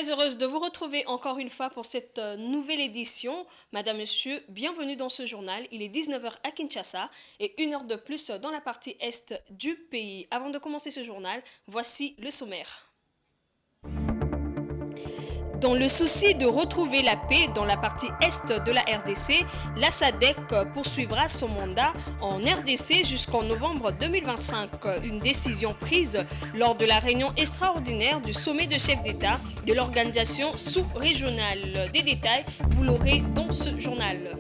Très heureuse de vous retrouver encore une fois pour cette nouvelle édition. Madame, Monsieur, bienvenue dans ce journal. Il est 19 heures à Kinshasa et 1 heure de plus dans la partie est du pays. Avant de commencer ce journal, voici le sommaire. Dans le souci de retrouver la paix dans la partie est de la RDC, la SADC poursuivra son mandat en RDC jusqu'en novembre 2025. Une décision prise lors de la réunion extraordinaire du sommet de chefs d'État de l'organisation sous-régionale. Des détails, vous l'aurez dans ce journal.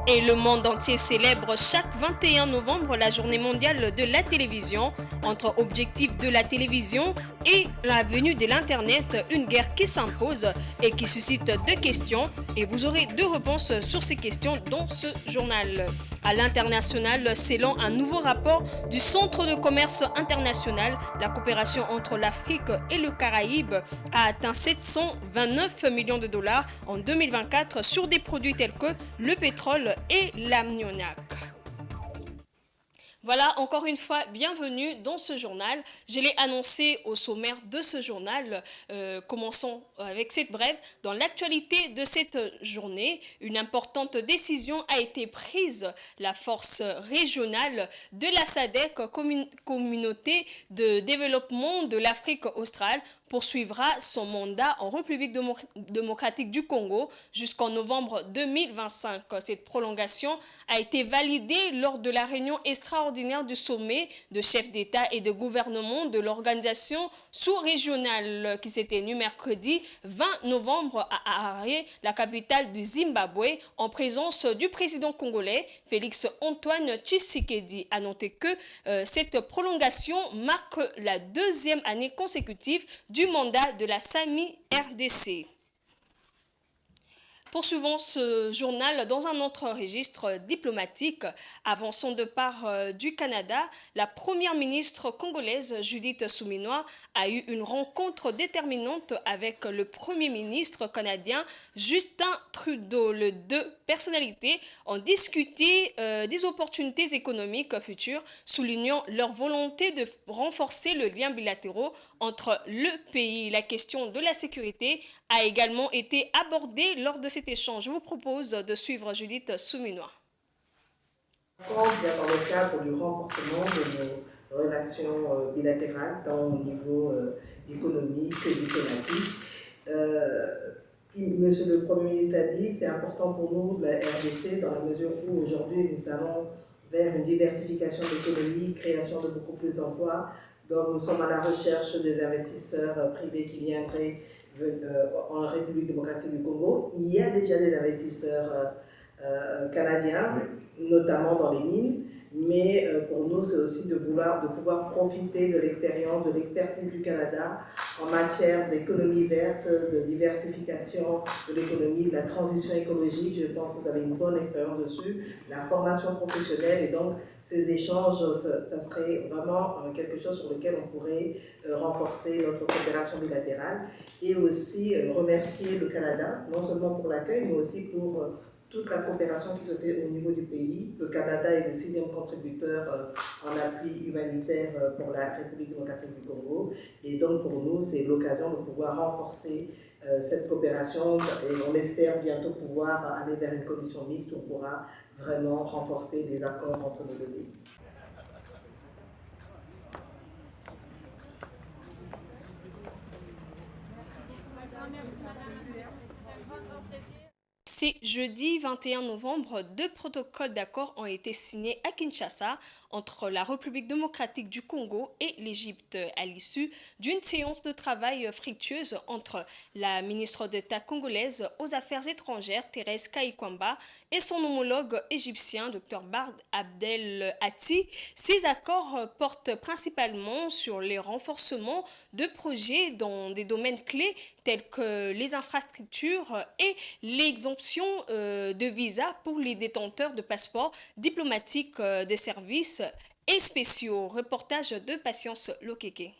Et le monde entier célèbre chaque 21 novembre la journée mondiale de la télévision. Entre objectifs de la télévision et la venue de l'Internet, une guerre qui s'impose et qui suscite deux questions. Et vous aurez deux réponses sur ces questions dans ce journal. À l'international, selon un nouveau rapport du Centre de commerce international, la coopération entre l'Afrique et le Caraïbe a atteint 729 millions de dollars en 2024 sur des produits tels que le pétrole et l'ammoniac. Voilà, encore une fois, bienvenue dans ce journal. Je l'ai annoncé au sommaire de ce journal. Commençons avec cette brève. Dans l'actualité de cette journée, une importante décision a été prise. La force régionale de la SADC, communauté de développement de l'Afrique australe, poursuivra son mandat en République démocratique du Congo jusqu'en novembre 2025. Cette prolongation a été validée lors de la réunion extraordinaire du sommet de chefs d'État et de gouvernement de l'organisation sous-régionale qui s'est tenue mercredi 20 novembre à Harare, la capitale du Zimbabwe, en présence du président congolais Félix Antoine Tshisekedi. A noter que cette prolongation marque la deuxième année consécutive du mandat de la SAMI RDC. Poursuivons ce journal dans un autre registre diplomatique. Avant son départ du Canada, la première ministre congolaise Judith Suminwa a eu une rencontre déterminante avec le premier ministre canadien Justin Trudeau. Les deux personnalités ont discuté des opportunités économiques futures, soulignant leur volonté de renforcer le lien bilatéral entre le pays. La question de la sécurité a également été abordée lors de cet échange. Je vous propose de suivre Judith Suminwa. Dans le cadre du renforcement de nos relations bilatérales, tant au niveau économique que diplomatique. Monsieur le Premier ministre a dit, c'est important pour nous, la RDC, dans la mesure où aujourd'hui nous allons vers une diversification de l'économie, création de beaucoup plus d'emplois. Donc nous sommes à la recherche des investisseurs privés qui viendraient en République démocratique du Congo. Il y a déjà des investisseurs canadiens, notamment dans les mines, mais pour nous c'est aussi de pouvoir profiter de l'expérience, de l'expertise du Canada en matière d'économie verte, de diversification de l'économie, de la transition écologique. Je pense que vous avez une bonne expérience dessus, la formation professionnelle, et donc ces échanges, ça serait vraiment quelque chose sur lequel on pourrait renforcer notre coopération bilatérale, et aussi remercier le Canada, non seulement pour l'accueil, mais aussi pour toute la coopération qui se fait au niveau du pays. Le Canada est le 6e contributeur en appui humanitaire pour la République démocratique du Congo. Et donc pour nous, c'est l'occasion de pouvoir renforcer cette coopération, et on espère bientôt pouvoir aller vers une commission mixte où on pourra vraiment renforcer les accords entre nos deux pays. C'est jeudi 21 novembre, deux protocoles d'accord ont été signés à Kinshasa entre la République démocratique du Congo et l'Égypte à l'issue d'une séance de travail fructueuse entre la ministre d'État congolaise aux Affaires étrangères Thérèse Kayikwamba et son homologue égyptien Dr Bard Abdel Hatti. Ces accords portent principalement sur les renforcements de projets dans des domaines clés tels que les infrastructures et l'exemption de visa pour les détenteurs de passeports diplomatiques des services et spéciaux. Reportage de Patience Lokeke.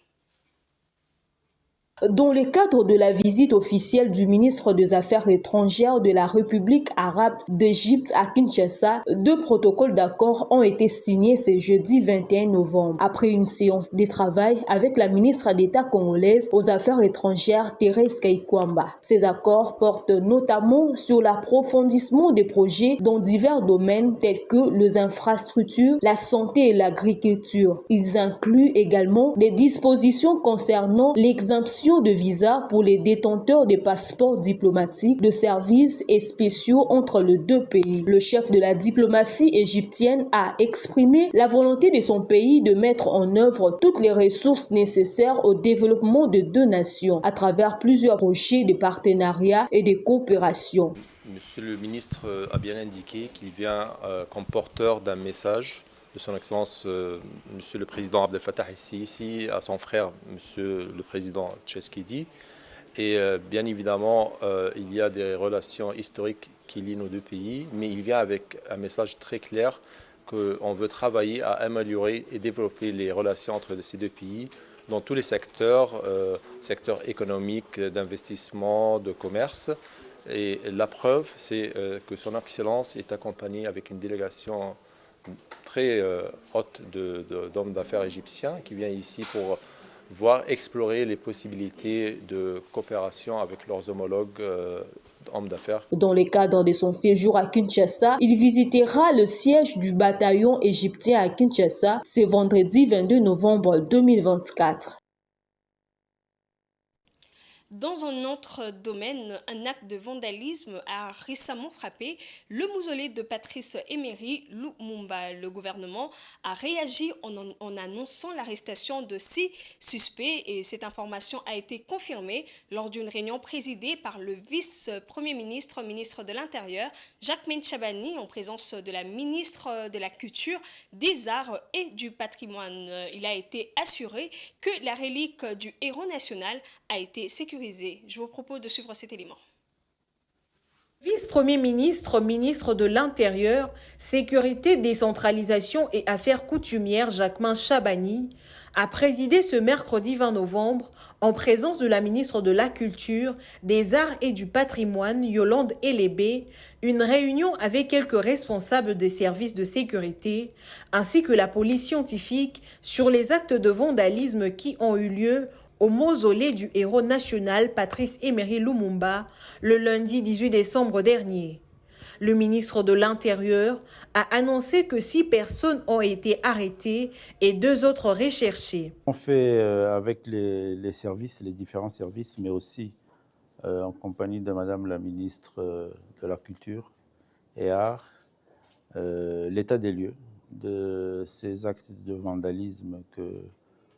Dans le cadre de la visite officielle du ministre des Affaires étrangères de la République arabe d'Égypte à Kinshasa, 2 protocoles d'accord ont été signés ce jeudi 21 novembre, après une séance de travail avec la ministre d'État congolaise aux Affaires étrangères Thérèse Kaikwamba. Ces accords portent notamment sur l'approfondissement des projets dans divers domaines tels que les infrastructures, la santé et l'agriculture. Ils incluent également des dispositions concernant l'exemption de visa pour les détenteurs des passeports diplomatiques de services et spéciaux entre les 2 pays. Le chef de la diplomatie égyptienne a exprimé la volonté de son pays de mettre en œuvre toutes les ressources nécessaires au développement de 2 nations à travers plusieurs projets de partenariat et de coopération. Monsieur le ministre a bien indiqué qu'il vient comme porteur d'un message de son Excellence, Monsieur le Président Abdel Fattah el-Sisi, à son frère, Monsieur le Président Tshisekedi. Et bien évidemment, il y a des relations historiques qui lient nos 2 pays, mais il vient avec un message très clair qu'on veut travailler à améliorer et développer les relations entre ces 2 pays dans tous les secteurs, secteurs économiques, d'investissement, de commerce. Et la preuve, c'est que son Excellence est accompagnée avec une délégation très haute d'hommes d'affaires égyptiens qui vient ici pour voir explorer les possibilités de coopération avec leurs homologues hommes d'affaires. Dans le cadre de son séjour à Kinshasa, il visitera le siège du bataillon égyptien à Kinshasa ce vendredi 22 novembre 2024. Dans un autre domaine, un acte de vandalisme a récemment frappé le mausolée de Patrice Emery Lumumba. Le gouvernement a réagi en annonçant l'arrestation de 6 suspects et cette information a été confirmée lors d'une réunion présidée par le vice-premier ministre, ministre de l'Intérieur, Jacquemain Chabani, en présence de la ministre de la Culture, des Arts et du Patrimoine. Il a été assuré que la relique du héros national a été sécurisée. Je vous propose de suivre cet élément. Vice-premier ministre, ministre de l'Intérieur, Sécurité, Décentralisation et Affaires coutumières Jacquemain Chabani a présidé ce mercredi 20 novembre, en présence de la ministre de la Culture, des Arts et du Patrimoine, Yolande Elébé, une réunion avec quelques responsables des services de sécurité, ainsi que la police scientifique sur les actes de vandalisme qui ont eu lieu au mausolée du héros national Patrice Emery Lumumba le lundi 18 décembre dernier. Le ministre de l'Intérieur a annoncé que 6 personnes ont été arrêtées et 2 autres recherchées. On fait avec les services, les différents services, mais aussi en compagnie de Madame la ministre de la Culture et Arts, l'état des lieux de ces actes de vandalisme que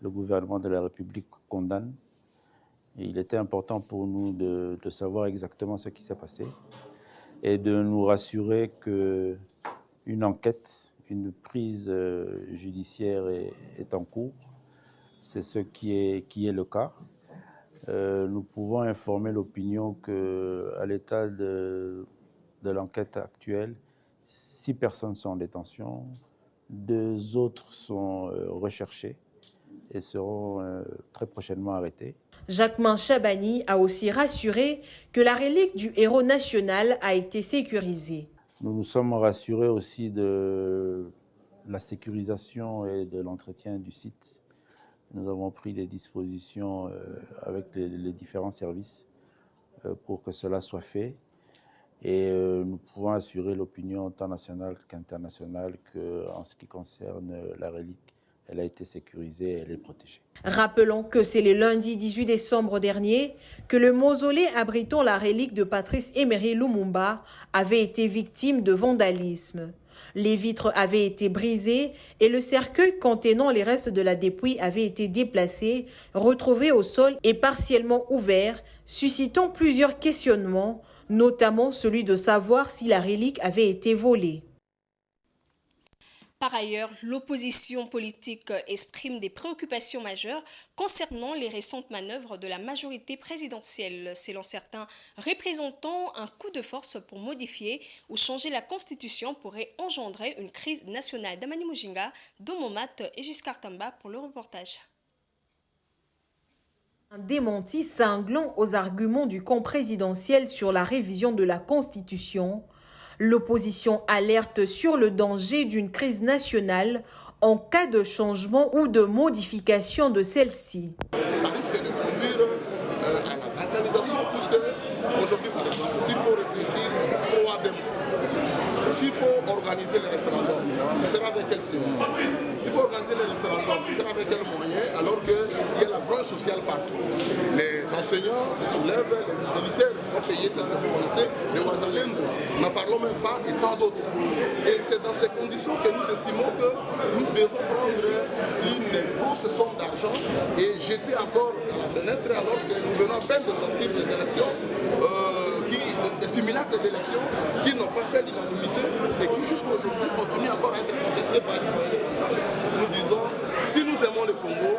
le gouvernement de la République condamne. Et il était important pour nous de savoir exactement ce qui s'est passé et de nous rassurer qu'une enquête, une prise judiciaire est en cours. C'est ce qui est le cas. Nous pouvons informer l'opinion qu'à l'état de l'enquête actuelle, 6 personnes sont en détention, 2 autres sont recherchées et seront très prochainement arrêtés. Jacquemain Chabani a aussi rassuré que la relique du héros national a été sécurisée. Nous nous sommes rassurés aussi de la sécurisation et de l'entretien du site. Nous avons pris des dispositions avec les différents services pour que cela soit fait. Et nous pouvons assurer l'opinion tant nationale qu'internationale qu'en ce qui concerne la relique, elle a été sécurisée et elle est protégée. Rappelons que c'est le lundi 18 décembre dernier que le mausolée abritant la relique de Patrice Emery Lumumba avait été victime de vandalisme. Les vitres avaient été brisées et le cercueil contenant les restes de la dépouille avait été déplacé, retrouvé au sol et partiellement ouvert, suscitant plusieurs questionnements, notamment celui de savoir si la relique avait été volée. Par ailleurs, l'opposition politique exprime des préoccupations majeures concernant les récentes manœuvres de la majorité présidentielle. Selon certains représentants, un coup de force pour modifier ou changer la Constitution pourrait engendrer une crise nationale. Damani Mujinga, Domomat et Giscard Tamba pour le reportage. Un démenti cinglant aux arguments du camp présidentiel sur la révision de la Constitution. L'opposition alerte sur le danger d'une crise nationale en cas de changement ou de modification de celle-ci. Ça risque de conduire à la banalisation, puisque aujourd'hui, par exemple, s'il faut réfléchir froidement, s'il faut organiser le référendum, ce sera avec quel signe? S'il faut organiser le référendum, ce sera avec quel moyen, alors qu'il y a la grogne sociale partout. Les enseignants se soulèvent, les militaires sont payés tels que vous connaissez, les Ouazalendo, n'en parlons même pas, et tant d'autres. Et c'est dans ces conditions que nous estimons que nous devons prendre une grosse somme d'argent et jeter encore dans la fenêtre, alors que nous venons à peine de sortir des élections, des simulacres d'élections qui n'ont pas fait l'unanimité et qui jusqu'à aujourd'hui continuent encore à être contestés par les Congolais. Nous disons, si nous aimons le Congo,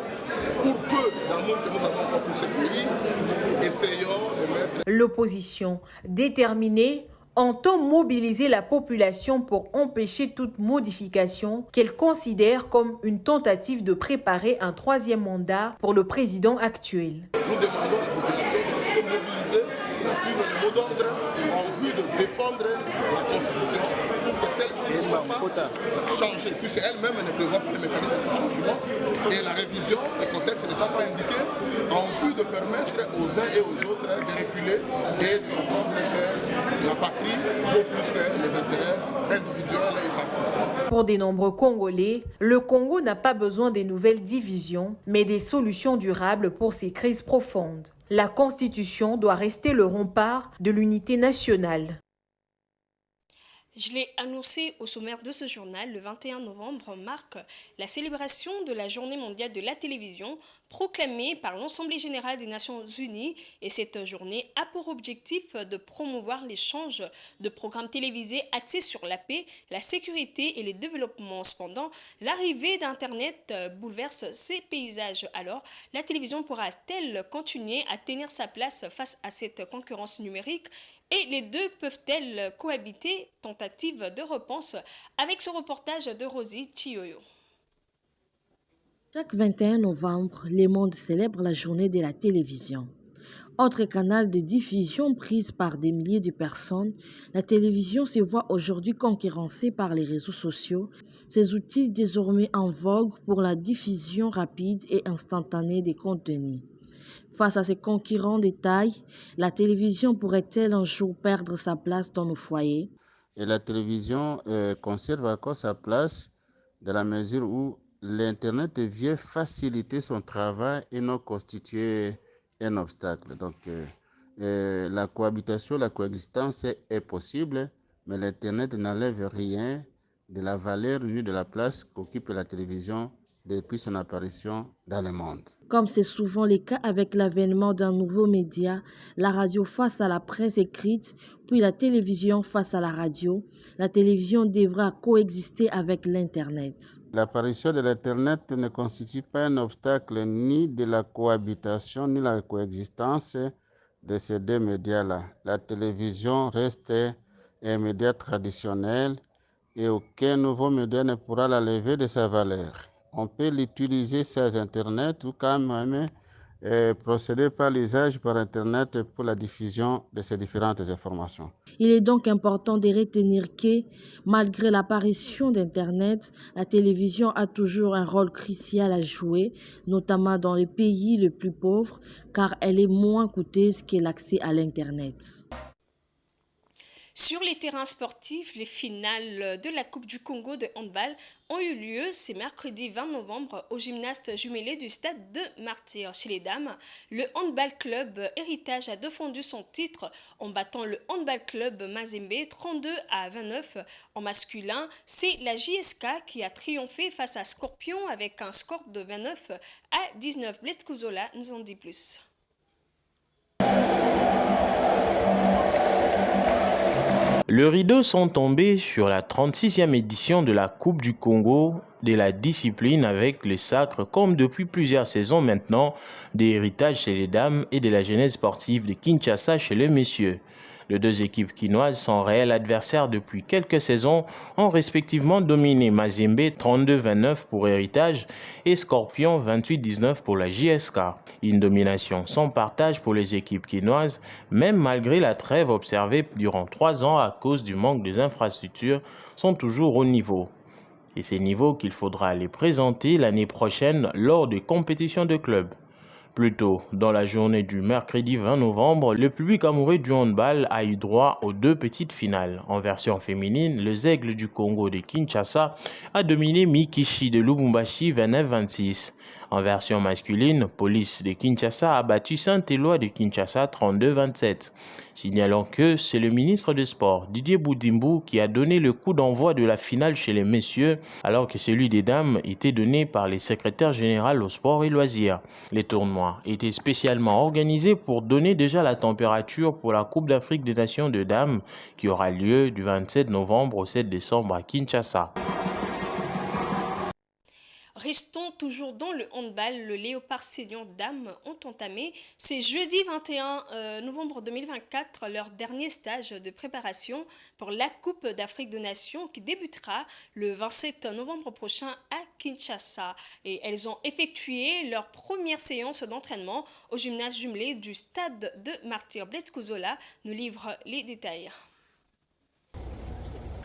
pour peu d'amour que nous avons encore pour ce pays, essayons de mettre... L'opposition déterminée entend mobiliser la population pour empêcher toute modification qu'elle considère comme une tentative de préparer un troisième mandat pour le président actuel. Nous demandons à la population de rester mobilisée pour suivre le mot d'ordre en vue de défendre la Constitution pour que celle-ci ne soit pas changée, puisque elle-même ne prévoit pas le mécanisme de ce changement. Et la révision, le contexte n'étant pas indiqué, en vue de permettre aux uns et aux autres de reculer et de comprendre que la patrie vaut plus que les intérêts individuels et partisans. Pour de nombreux Congolais, le Congo n'a pas besoin des nouvelles divisions, mais des solutions durables pour ces crises profondes. La Constitution doit rester le rempart de l'unité nationale. Je l'ai annoncé au sommaire de ce journal, le 21 novembre marque la célébration de la Journée mondiale de la télévision proclamée par l'Assemblée générale des Nations unies, et cette journée a pour objectif de promouvoir l'échange de programmes télévisés axés sur la paix, la sécurité et le développement. Cependant, l'arrivée d'Internet bouleverse ces paysages. Alors, la télévision pourra-t-elle continuer à tenir sa place face à cette concurrence numérique ? Et les deux peuvent-elles cohabiter? Tentative de réponse avec ce reportage de Rosie Chioyo. Chaque 21 novembre, le monde célèbre la journée de la télévision. Autre canal de diffusion prise par des milliers de personnes, la télévision se voit aujourd'hui concurrencée par les réseaux sociaux, ces outils désormais en vogue pour la diffusion rapide et instantanée des contenus. Face à ces concurrents de taille, la télévision pourrait-elle un jour perdre sa place dans nos foyers? Et la télévision conserve encore sa place dans la mesure où l'Internet vient faciliter son travail et non constituer un obstacle. Donc la cohabitation, la coexistence est possible, mais l'Internet n'enlève rien de la valeur ni de la place qu'occupe la télévision depuis son apparition dans le monde. Comme c'est souvent le cas avec l'avènement d'un nouveau média, la radio face à la presse écrite, puis la télévision face à la radio, la télévision devra coexister avec l'Internet. L'apparition de l'Internet ne constitue pas un obstacle ni de la cohabitation ni de la coexistence de ces deux médias-là. La télévision reste un média traditionnel et aucun nouveau média ne pourra la lever de sa valeur. On peut l'utiliser sans Internet ou quand même procéder par l'usage par Internet pour la diffusion de ces différentes informations. Il est donc important de retenir que, malgré l'apparition d'Internet, la télévision a toujours un rôle crucial à jouer, notamment dans les pays les plus pauvres, car elle est moins coûteuse que l'accès à l'Internet. Sur les terrains sportifs, les finales de la Coupe du Congo de handball ont eu lieu ce mercredi 20 novembre au gymnase jumelé du stade de Martyrs. Chez les dames, le handball club Héritage a défendu son titre en battant le handball club Mazembe 32-29. En masculin, c'est la JSK qui a triomphé face à Scorpion avec un score de 29-19. Blaise Kouzola nous en dit plus. Le rideau sont tombés sur la 36e édition de la Coupe du Congo de la discipline avec le sacre, comme depuis plusieurs saisons maintenant, des héritages chez les dames et de la jeunesse sportive de Kinshasa chez les messieurs. Les deux équipes quinoises sont réels adversaires depuis quelques saisons, ont respectivement dominé Mazembe 32-29 pour Héritage et Scorpion 28-19 pour la JSK. Une domination sans partage pour les équipes quinoises, même malgré la trêve observée durant 3 ans à cause du manque des infrastructures, sont toujours au niveau. Et ces niveaux qu'il faudra les présenter l'année prochaine lors des compétitions de clubs. Plus tôt, dans la journée du mercredi 20 novembre, le public amoureux du handball a eu droit aux 2 petites finales. En version féminine, le Aigle du Congo de Kinshasa a dominé Mikishi de Lubumbashi 29-26. En version masculine, Police de Kinshasa a battu Saint-Éloi de Kinshasa 32-27. Signalons que c'est le ministre des Sports, Didier Boudimbu, qui a donné le coup d'envoi de la finale chez les messieurs, alors que celui des dames était donné par les secrétaires généraux au sport et loisirs. Les tournois étaient spécialement organisés pour donner déjà la température pour la Coupe d'Afrique des Nations de dames, qui aura lieu du 27 novembre au 7 décembre à Kinshasa. Restons toujours dans le handball. Le Léopard Senior Dames ont entamé ce jeudi 21 novembre 2024 leur dernier stage de préparation pour la Coupe d'Afrique des Nations qui débutera le 27 novembre prochain à Kinshasa. Et elles ont effectué leur première séance d'entraînement au gymnase jumelé du stade de Martyr. Blaise Kouzola nous livre les détails.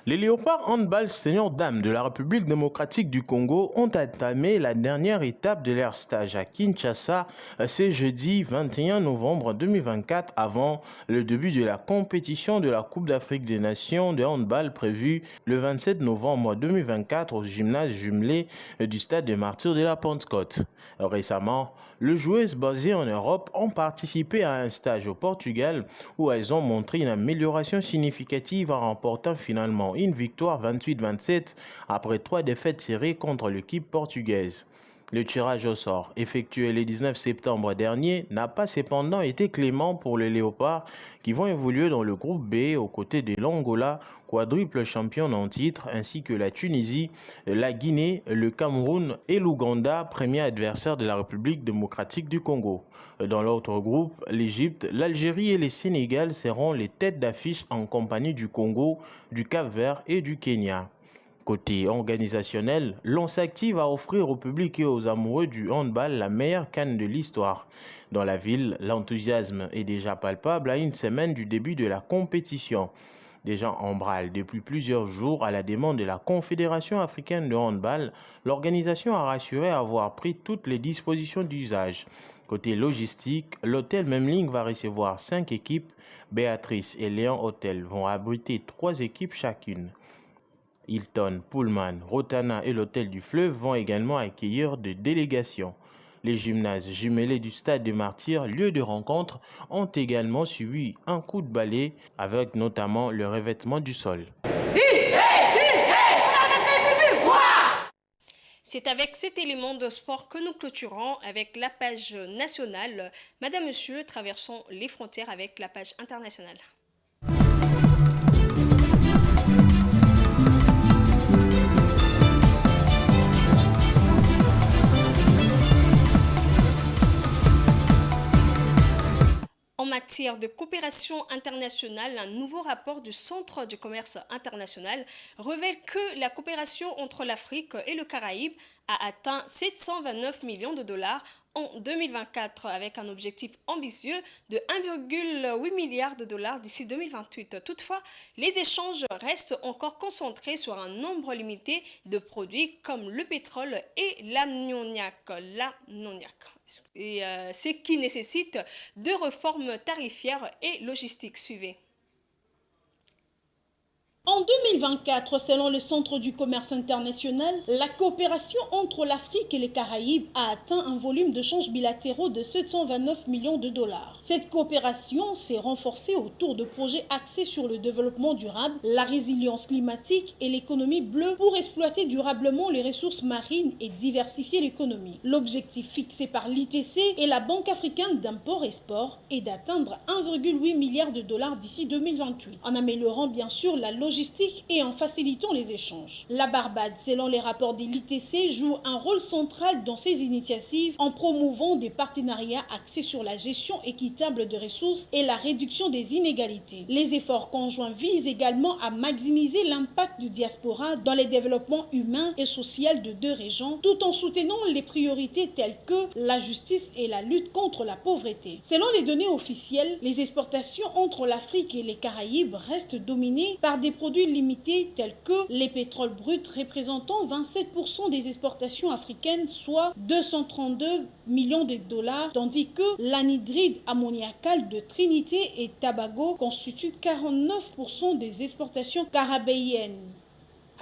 Les Léopards handball senior dames de la République démocratique du Congo ont entamé la dernière étape de leur stage à Kinshasa ce jeudi 21 novembre 2024 avant le début de la compétition de la Coupe d'Afrique des Nations de handball prévue le 27 novembre 2024 au gymnase jumelé du stade de Martyr de la Pentecôte. Récemment, les joueuses basées en Europe ont participé à un stage au Portugal où elles ont montré une amélioration significative en remportant finalement une victoire 28-27 après 3 défaites serrées contre l'équipe portugaise. Le tirage au sort, effectué le 19 septembre dernier, n'a pas cependant été clément pour les Léopards qui vont évoluer dans le groupe B aux côtés de l'Angola, quadruple championne en titre, ainsi que la Tunisie, la Guinée, le Cameroun et l'Ouganda, premier adversaire de la République démocratique du Congo. Dans l'autre groupe, l'Égypte, l'Algérie et le Sénégal seront les têtes d'affiche en compagnie du Congo, du Cap-Vert et du Kenya. Côté organisationnel, l'on s'active à offrir au public et aux amoureux du handball la meilleure CAN de l'histoire. Dans la ville, l'enthousiasme est déjà palpable à une semaine du début de la compétition. Déjà en branle depuis plusieurs jours à la demande de la Confédération africaine de handball, l'organisation a rassuré avoir pris toutes les dispositions d'usage. Côté logistique, l'hôtel Memling va recevoir 5 équipes. Béatrice et Léon Hôtel vont abriter 3 équipes chacune. Hilton, Pullman, Rotana et l'Hôtel du Fleuve vont également accueillir des délégations. Les gymnases jumelés du stade de Martyr, lieu de rencontre, ont également suivi un coup de balai avec notamment le revêtement du sol. C'est avec cet élément de sport que nous clôturons avec la page nationale. Madame, Monsieur, traversons les frontières avec la page internationale. En matière de coopération internationale, un nouveau rapport du Centre du commerce international révèle que la coopération entre l'Afrique et le Caraïbe a atteint 729 millions de dollars en 2024 avec un objectif ambitieux de 1,8 milliard de dollars d'ici 2028. Toutefois, les échanges restent encore concentrés sur un nombre limité de produits comme le pétrole et l'ammoniac. Ce qui nécessite de réformes tarifaires et logistiques. Suivez. En 2024, selon le Centre du commerce international, la coopération entre l'Afrique et les Caraïbes a atteint un volume de change bilatéraux de 729 millions de dollars. Cette coopération s'est renforcée autour de projets axés sur le développement durable, la résilience climatique et l'économie bleue pour exploiter durablement les ressources marines et diversifier l'économie. L'objectif fixé par l'ITC et la Banque africaine d'import-export est d'atteindre 1,8 milliard de dollars d'ici 2028, en améliorant bien sûr la logistique logistique et en facilitant les échanges. La Barbade, selon les rapports de l'ITC, joue un rôle central dans ces initiatives en promouvant des partenariats axés sur la gestion équitable des ressources et la réduction des inégalités. Les efforts conjoints visent également à maximiser l'impact du diaspora dans les développements humains et sociaux de deux régions, tout en soutenant les priorités telles que la justice et la lutte contre la pauvreté. Selon les données officielles, les exportations entre l'Afrique et les Caraïbes restent dominées par des produits limités tels que les pétroles bruts représentant 27% des exportations africaines, soit 232 millions de dollars, tandis que l'anhydride ammoniacal de Trinité et Tobago constitue 49% des exportations caribéennes,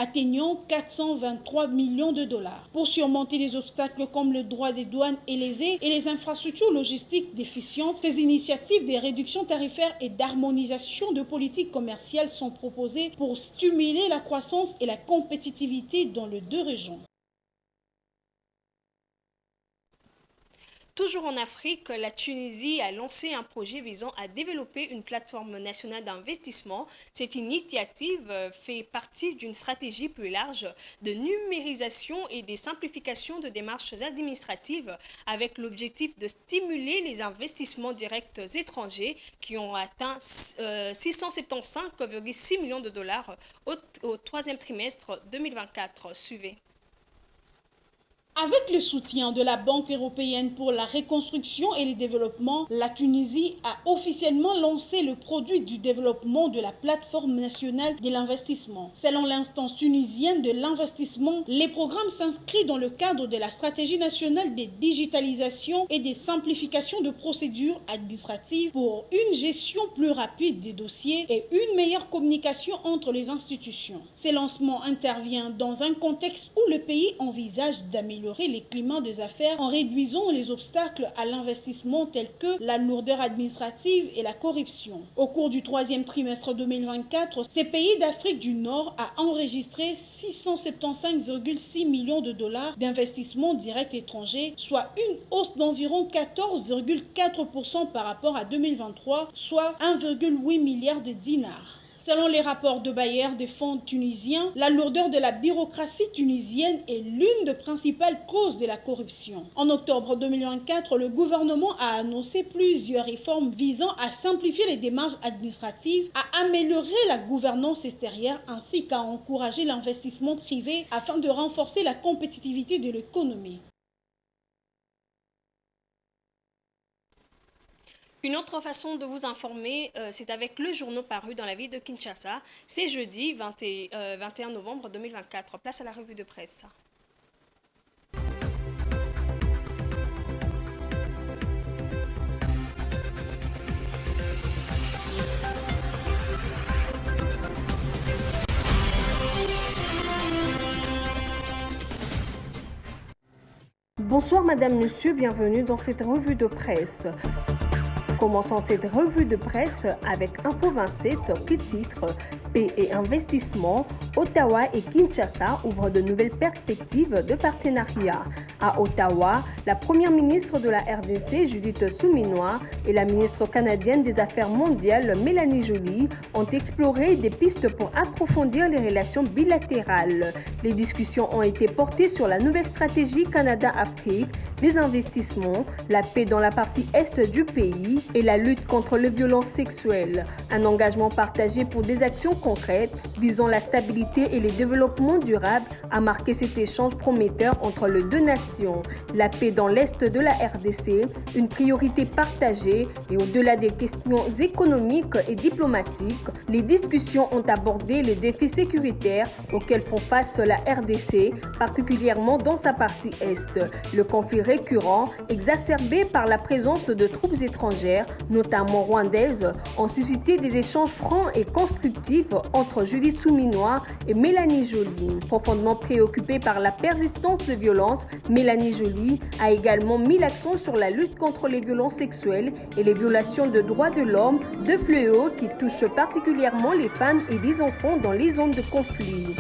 atteignant 423 millions de dollars. Pour surmonter les obstacles comme le droit des douanes élevé et les infrastructures logistiques déficientes, ces initiatives de réduction tarifaire et d'harmonisation de politiques commerciales sont proposées pour stimuler la croissance et la compétitivité dans les deux régions. Toujours en Afrique, la Tunisie a lancé un projet visant à développer une plateforme nationale d'investissement. Cette initiative fait partie d'une stratégie plus large de numérisation et de simplification de démarches administratives avec l'objectif de stimuler les investissements directs étrangers qui ont atteint 675,6 millions de dollars au troisième trimestre 2024. Suivez. Avec le soutien de la Banque européenne pour la reconstruction et le développement, la Tunisie a officiellement lancé le produit du développement de la plateforme nationale de l'investissement. Selon l'instance tunisienne de l'investissement, les programmes s'inscrivent dans le cadre de la stratégie nationale de digitalisation et de simplification de procédures administratives pour une gestion plus rapide des dossiers et une meilleure communication entre les institutions. Ce lancement intervient dans un contexte où le pays envisage d'améliorer les climats des affaires en réduisant les obstacles à l'investissement tels que la lourdeur administrative et la corruption. Au cours du troisième trimestre 2024, ces pays d'Afrique du Nord a enregistré 675,6 millions de dollars d'investissements directs étrangers, soit une hausse d'environ 14,4% par rapport à 2023, soit 1,8 milliard de dinars. Selon les rapports de Bayer des fonds tunisiens, la lourdeur de la bureaucratie tunisienne est l'une des principales causes de la corruption. En octobre 2024, le gouvernement a annoncé plusieurs réformes visant à simplifier les démarches administratives, à améliorer la gouvernance extérieure ainsi qu'à encourager l'investissement privé afin de renforcer la compétitivité de l'économie. Une autre façon de vous informer, c'est avec le journal paru dans la ville de Kinshasa. C'est jeudi 21 novembre 2024. Place à la revue de presse. Bonsoir Madame, Monsieur, bienvenue dans cette revue de presse. Commençons cette revue de presse avec Info 27 qui titre « Paix et investissement, Ottawa et Kinshasa ouvrent de nouvelles perspectives de partenariat ». À Ottawa, la première ministre de la RDC, Judith Suminwa, et la ministre canadienne des Affaires mondiales, Mélanie Joly, ont exploré des pistes pour approfondir les relations bilatérales. Les discussions ont été portées sur la nouvelle stratégie Canada-Afrique, les investissements, la paix dans la partie est du pays et la lutte contre les violences sexuelles. Un engagement partagé pour des actions concrètes visant la stabilité et le développement durable a marqué cet échange prometteur entre les deux nations. La paix dans l'est de la RDC, une priorité partagée et au-delà des questions économiques et diplomatiques, les discussions ont abordé les défis sécuritaires auxquels font face la RDC, particulièrement dans sa partie est. Le conflit récurrent, exacerbé par la présence de troupes étrangères, notamment rwandaises, ont suscité des échanges francs et constructifs entre Judith Suminwa et Mélanie Joly. Profondément préoccupée par la persistance de violences, Mélanie Joly a également mis l'accent sur la lutte contre les violences sexuelles et les violations de droits de l'homme, deux fléaux qui touchent particulièrement les femmes et les enfants dans les zones de conflit.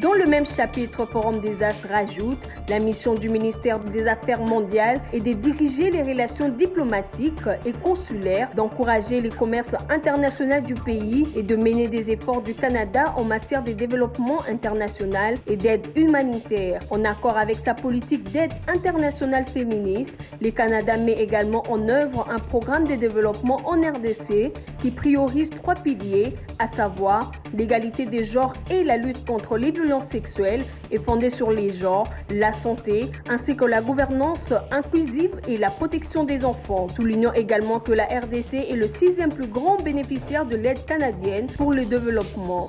Dans le même chapitre, Forum des As rajoute la mission du ministère des Affaires mondiales est de diriger les relations diplomatiques et consulaires, d'encourager les commerces internationaux du pays et de mener des efforts du Canada en matière de développement international et d'aide humanitaire. En accord avec sa politique d'aide internationale féministe, le Canada met également en œuvre un programme de développement en RDC qui priorise 3 piliers, à savoir l'égalité des genres et la lutte contre les violences sexuelles et fondée sur les genres, la santé, ainsi que la gouvernance inclusive et la protection des enfants. Soulignons également que la RDC est le 6e plus grand bénéficiaire de l'aide canadienne pour le développement.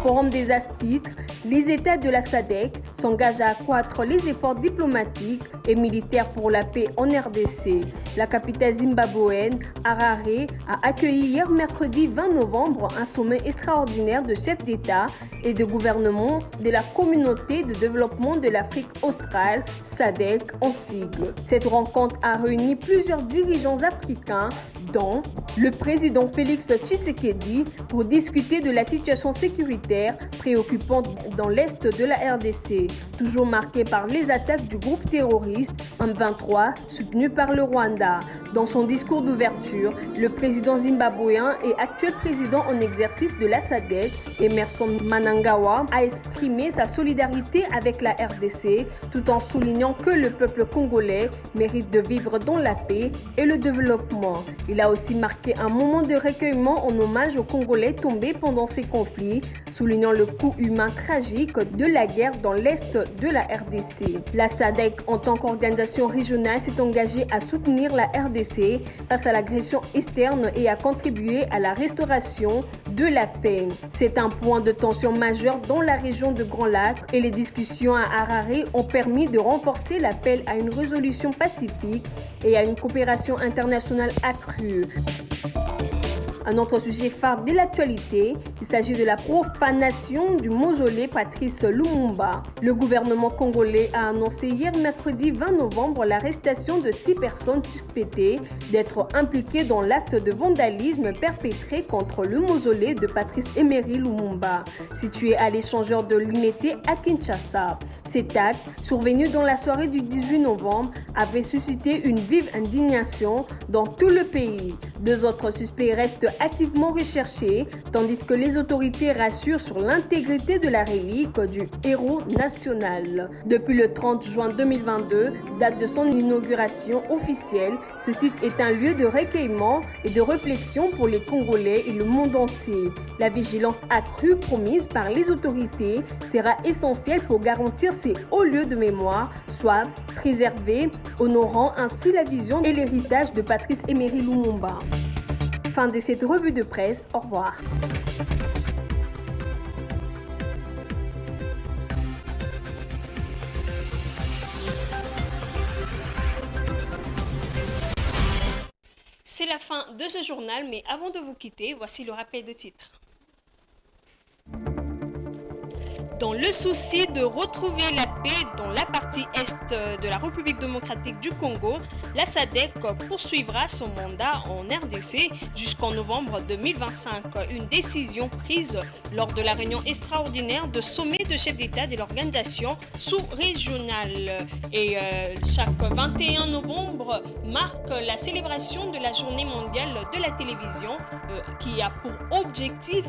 Forum des As titre, les États de la SADC s'engagent à accroître les efforts diplomatiques et militaires pour la paix en RDC. La capitale zimbabwéenne, Harare, a accueilli hier mercredi 20 novembre un sommet extraordinaire de chefs d'État et de gouvernement de la communauté de développement de l'Afrique australe, SADC en sigle. Cette rencontre a réuni plusieurs dirigeants africains, dont le président Félix Tshisekedi, pour discuter de la situation sécuritaire préoccupante dans l'est de la RDC, toujours marquée par les attaques du groupe terroriste M23 soutenu par le Rwanda. Dans son discours d'ouverture, le président zimbabwéen et actuel président en exercice de la SADC, Emerson Mnangagwa, a exprimé sa solidarité avec la RDC tout en soulignant que le peuple congolais mérite de vivre dans la paix et le développement. Il a aussi marqué un moment de recueillement en hommage aux Congolais tombés pendant ces conflits, soulignant le coût humain tragique de la guerre dans l'est de la RDC. La SADC, en tant qu'organisation régionale, s'est engagée à soutenir la RDC face à l'agression externe et à contribuer à la restauration de la paix. C'est un point de tension majeur dans la région de Grand Lac et les discussions à Harare ont permis de renforcer l'appel à une résolution pacifique et à une coopération internationale accrue. Un autre sujet phare de l'actualité, il s'agit de la profanation du mausolée Patrice Lumumba. Le gouvernement congolais a annoncé hier mercredi 20 novembre l'arrestation de 6 personnes suspectées d'être impliquées dans l'acte de vandalisme perpétré contre le mausolée de Patrice Emery Lumumba, situé à l'échangeur de l'Unité à Kinshasa. Cet acte, survenu dans la soirée du 18 novembre, avait suscité une vive indignation dans tout le pays. 2 autres suspects restent activement recherchés, tandis que les autorités rassurent sur l'intégrité de la relique du héros national. Depuis le 30 juin 2022, date de son inauguration officielle, ce site est un lieu de recueillement et de réflexion pour les Congolais et le monde entier. La vigilance accrue promise par les autorités sera essentielle pour garantir ces hauts lieux de mémoire soient préservés, honorant ainsi la vision et l'héritage de Patrice Emery Lumumba. Fin de cette revue de presse. Au revoir. C'est la fin de ce journal, mais avant de vous quitter, voici le rappel de titres. Dans le souci de retrouver la paix dans la partie est de la République démocratique du Congo, la SADC poursuivra son mandat en RDC jusqu'en novembre 2025. Une décision prise lors de la réunion extraordinaire de sommet de chefs d'État de l'organisation sous-régionale. Et chaque 21 novembre marque la célébration de la journée mondiale de la télévision qui a pour objectif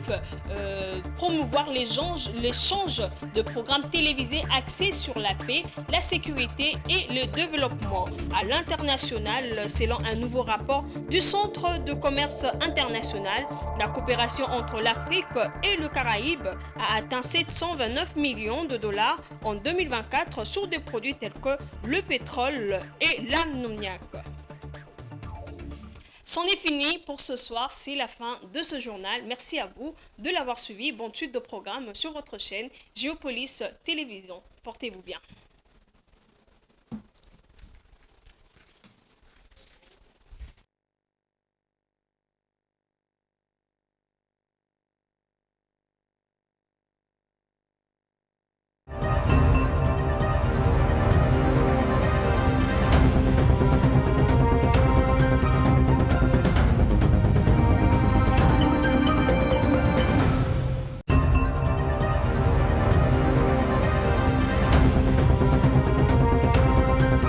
promouvoir l'échange de programmes télévisés axés sur la paix, la sécurité et le développement. À l'international, selon un nouveau rapport du Centre de commerce international, la coopération entre l'Afrique et le Caraïbe a atteint 729 millions de dollars en 2024 sur des produits tels que le pétrole et l'ammoniac. C'en est fini pour ce soir, c'est la fin de ce journal. Merci à vous de l'avoir suivi. Bonne suite de programme sur votre chaîne Géopolis Télévision. Portez-vous bien.